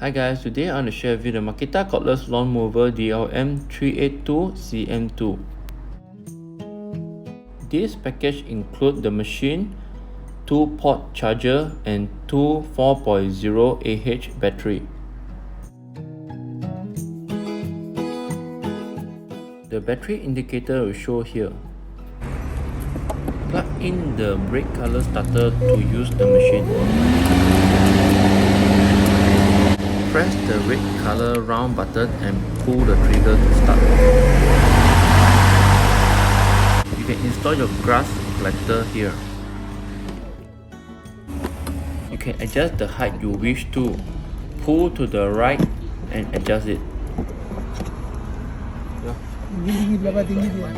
Hi guys, today I want to share with you the Makita Cordless Lawn Mower DLM382 CM2. This package includes the machine, 2-port charger and two 4.0 Ah battery. The battery indicator will show here. Plug in the brake color starter to use the machine. Press the red color round button and pull the trigger to start. You can install your grass collector here. You can adjust the height you wish to. Pull to the right and adjust it. Tinggi, berapa tinggi dia?